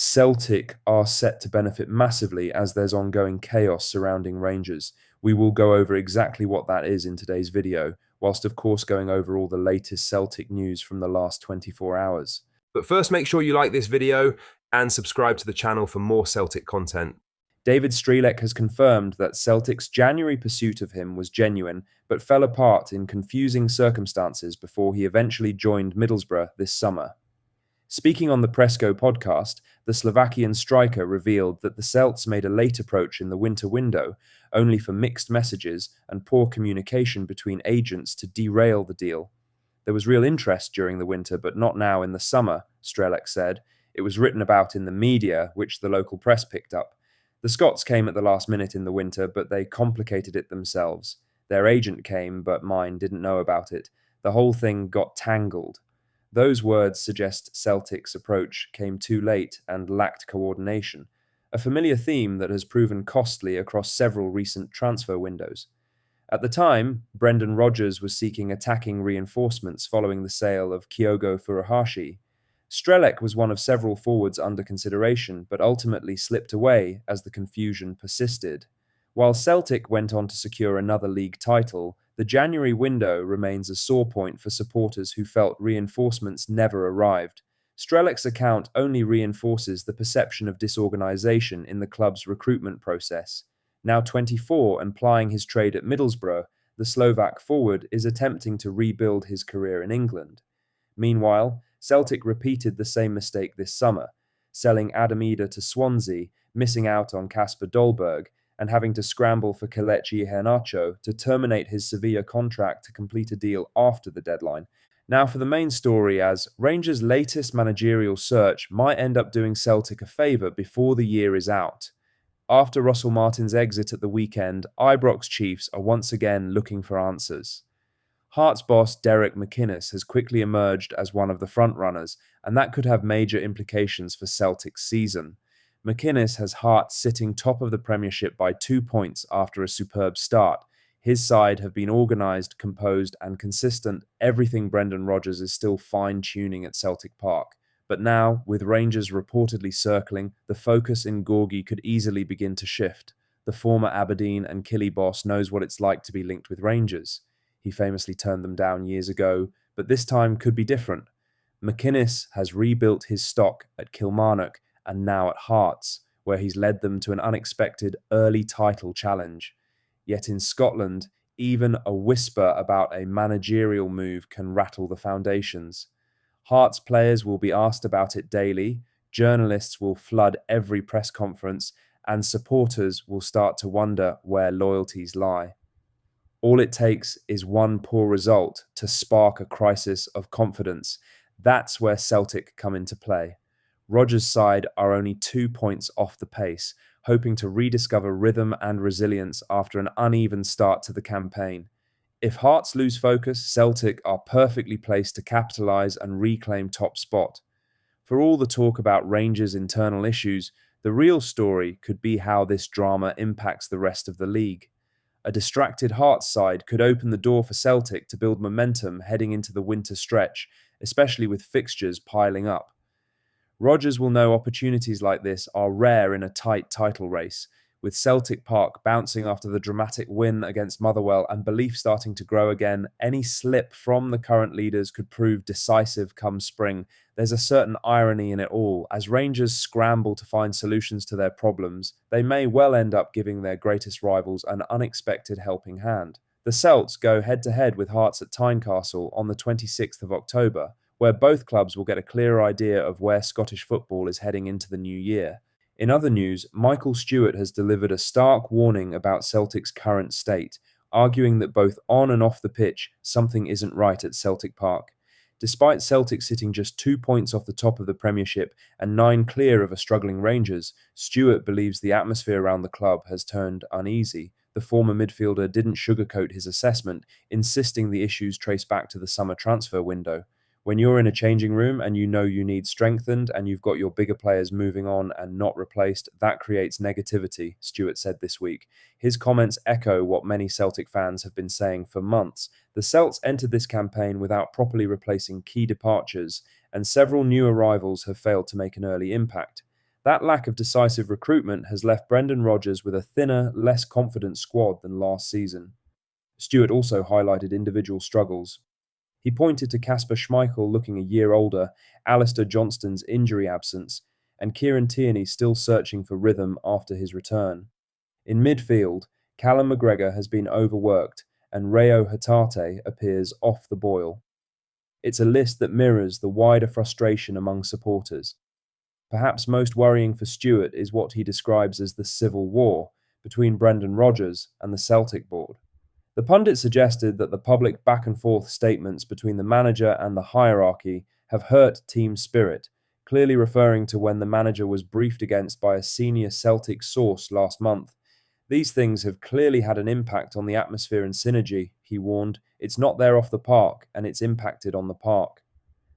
Celtic are set to benefit massively as there's ongoing chaos surrounding Rangers. We will go over exactly what that is in today's video, whilst of course going over all the latest Celtic news from the last 24 hours. But first, make sure you like this video and subscribe to the channel for more Celtic content. David Strelec has confirmed that Celtic's January pursuit of him was genuine, but fell apart in confusing circumstances before he eventually joined Middlesbrough this summer. Speaking on the Presco podcast, the Slovakian striker revealed that the Celts made a late approach in the winter window, only for mixed messages and poor communication between agents to derail the deal. There was real interest during the winter, but not now in the summer, Strelec said. It was written about in the media, which the local press picked up. The Scots came at the last minute in the winter, but they complicated it themselves. Their agent came, but mine didn't know about it. The whole thing got tangled. Those words suggest Celtic's approach came too late and lacked coordination, a familiar theme that has proven costly across several recent transfer windows. At the time, Brendan Rodgers was seeking attacking reinforcements following the sale of Kyogo Furuhashi. Strelec was one of several forwards under consideration, but ultimately slipped away as the confusion persisted. While Celtic went on to secure another league title, the January window remains a sore point for supporters who felt reinforcements never arrived. Strelec's account only reinforces the perception of disorganisation in the club's recruitment process. Now 24 and plying his trade at Middlesbrough, the Slovak forward is attempting to rebuild his career in England. Meanwhile, Celtic repeated the same mistake this summer, selling Adam Eder to Swansea, missing out on Kasper Dolberg, and having to scramble for Kelechi Iheanacho to terminate his Sevilla contract to complete a deal after the deadline. Now for the main story, as Rangers' latest managerial search might end up doing Celtic a favour before the year is out. After Russell Martin's exit at the weekend, Ibrox Chiefs are once again looking for answers. Hearts boss Derek McInnes has quickly emerged as one of the frontrunners, and that could have major implications for Celtic's season. McInnes has Hearts sitting top of the Premiership by 2 points after a superb start. His side have been organised, composed and consistent. Everything Brendan Rodgers is still fine-tuning at Celtic Park. But now, with Rangers reportedly circling, the focus in Gorgie could easily begin to shift. The former Aberdeen and Killie boss knows what it's like to be linked with Rangers. He famously turned them down years ago, but this time could be different. McInnes has rebuilt his stock at Kilmarnock and now at Hearts, where he's led them to an unexpected early title challenge. Yet in Scotland, even a whisper about a managerial move can rattle the foundations. Hearts players will be asked about it daily, journalists will flood every press conference, and supporters will start to wonder where loyalties lie. All it takes is one poor result to spark a crisis of confidence. That's where Celtic come into play. Rodgers' side are only 2 points off the pace, hoping to rediscover rhythm and resilience after an uneven start to the campaign. If Hearts lose focus, Celtic are perfectly placed to capitalise and reclaim top spot. For all the talk about Rangers' internal issues, the real story could be how this drama impacts the rest of the league. A distracted Hearts side could open the door for Celtic to build momentum heading into the winter stretch, especially with fixtures piling up. Rodgers will know opportunities like this are rare in a tight title race, with Celtic Park bouncing after the dramatic win against Motherwell and belief starting to grow again. Any slip from the current leaders could prove decisive come spring. There's a certain irony in it all. As Rangers scramble to find solutions to their problems, they may well end up giving their greatest rivals an unexpected helping hand. The Celts go head-to-head with Hearts at Tynecastle on the 26th of October, where both clubs will get a clearer idea of where Scottish football is heading into the new year. In other news, Michael Stewart has delivered a stark warning about Celtic's current state, arguing that both on and off the pitch, something isn't right at Celtic Park. Despite Celtic sitting just 2 points off the top of the Premiership and 9 clear of a struggling Rangers, Stewart believes the atmosphere around the club has turned uneasy. The former midfielder didn't sugarcoat his assessment, insisting the issues trace back to the summer transfer window. When you're in a changing room and you know you need strengthened and you've got your bigger players moving on and not replaced, that creates negativity, Stewart said this week. His comments echo what many Celtic fans have been saying for months. The Celts entered this campaign without properly replacing key departures, and several new arrivals have failed to make an early impact. That lack of decisive recruitment has left Brendan Rodgers with a thinner, less confident squad than last season. Stewart also highlighted individual struggles. He pointed to Kasper Schmeichel looking a year older, Alistair Johnston's injury absence, and Kieran Tierney still searching for rhythm after his return. In midfield, Callum McGregor has been overworked, and Reo Hatate appears off the boil. It's a list that mirrors the wider frustration among supporters. Perhaps most worrying for Stewart is what he describes as the civil war between Brendan Rodgers and the Celtic board. The pundit suggested that the public back and forth statements between the manager and the hierarchy have hurt team spirit, clearly referring to when the manager was briefed against by a senior Celtic source last month. These things have clearly had an impact on the atmosphere and synergy, he warned. It's not there off the park, and it's impacted on the park.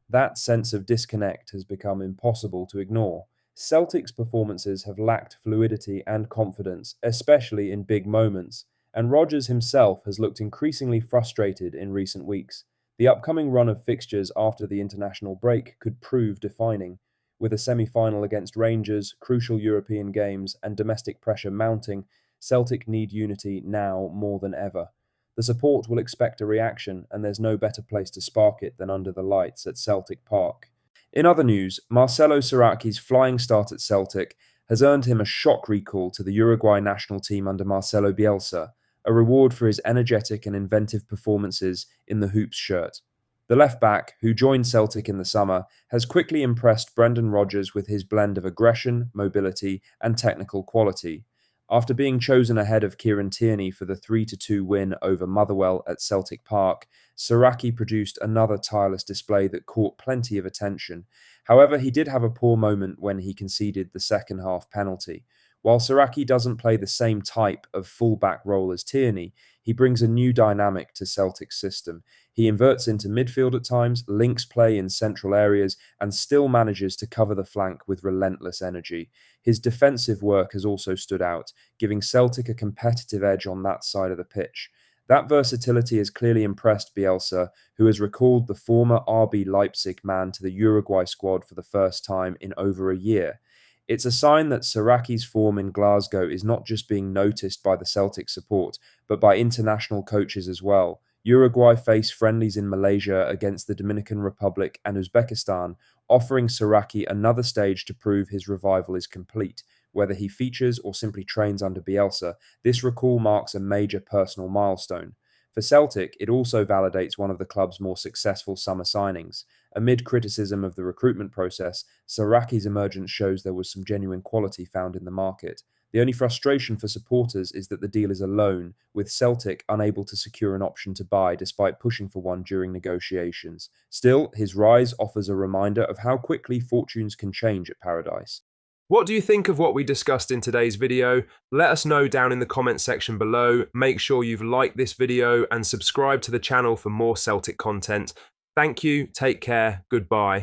That sense of disconnect has become impossible to ignore. Celtic's performances have lacked fluidity and confidence, especially in big moments, and Rodgers himself has looked increasingly frustrated in recent weeks. The upcoming run of fixtures after the international break could prove defining. With a semi-final against Rangers, crucial European games, and domestic pressure mounting, Celtic need unity now more than ever. The support will expect a reaction, and there's no better place to spark it than under the lights at Celtic Park. In other news, Marcelo Saraki's flying start at Celtic has earned him a shock recall to the Uruguay national team under Marcelo Bielsa, a reward for his energetic and inventive performances in the Hoops shirt. The left-back, who joined Celtic in the summer, has quickly impressed Brendan Rodgers with his blend of aggression, mobility, and technical quality. After being chosen ahead of Kieran Tierney for the 3-2 win over Motherwell at Celtic Park, Saraki produced another tireless display that caught plenty of attention. However, he did have a poor moment when he conceded the second half penalty. While Saraki doesn't play the same type of fullback role as Tierney, he brings a new dynamic to Celtic's system. He inverts into midfield at times, links play in central areas, and still manages to cover the flank with relentless energy. His defensive work has also stood out, giving Celtic a competitive edge on that side of the pitch. That versatility has clearly impressed Bielsa, who has recalled the former RB Leipzig man to the Uruguay squad for the first time in over a year. It's a sign that Saraki's form in Glasgow is not just being noticed by the Celtic support, but by international coaches as well. Uruguay face friendlies in Malaysia against the Dominican Republic and Uzbekistan, offering Saraki another stage to prove his revival is complete. Whether he features or simply trains under Bielsa, this recall marks a major personal milestone. For Celtic, it also validates one of the club's more successful summer signings. Amid criticism of the recruitment process, Saraki's emergence shows there was some genuine quality found in the market. The only frustration for supporters is that the deal is a loan, with Celtic unable to secure an option to buy despite pushing for one during negotiations. Still, his rise offers a reminder of how quickly fortunes can change at Paradise. What do you think of what we discussed in today's video? Let us know down in the comments section below. Make sure you've liked this video and subscribe to the channel for more Celtic content. Thank you, take care, goodbye.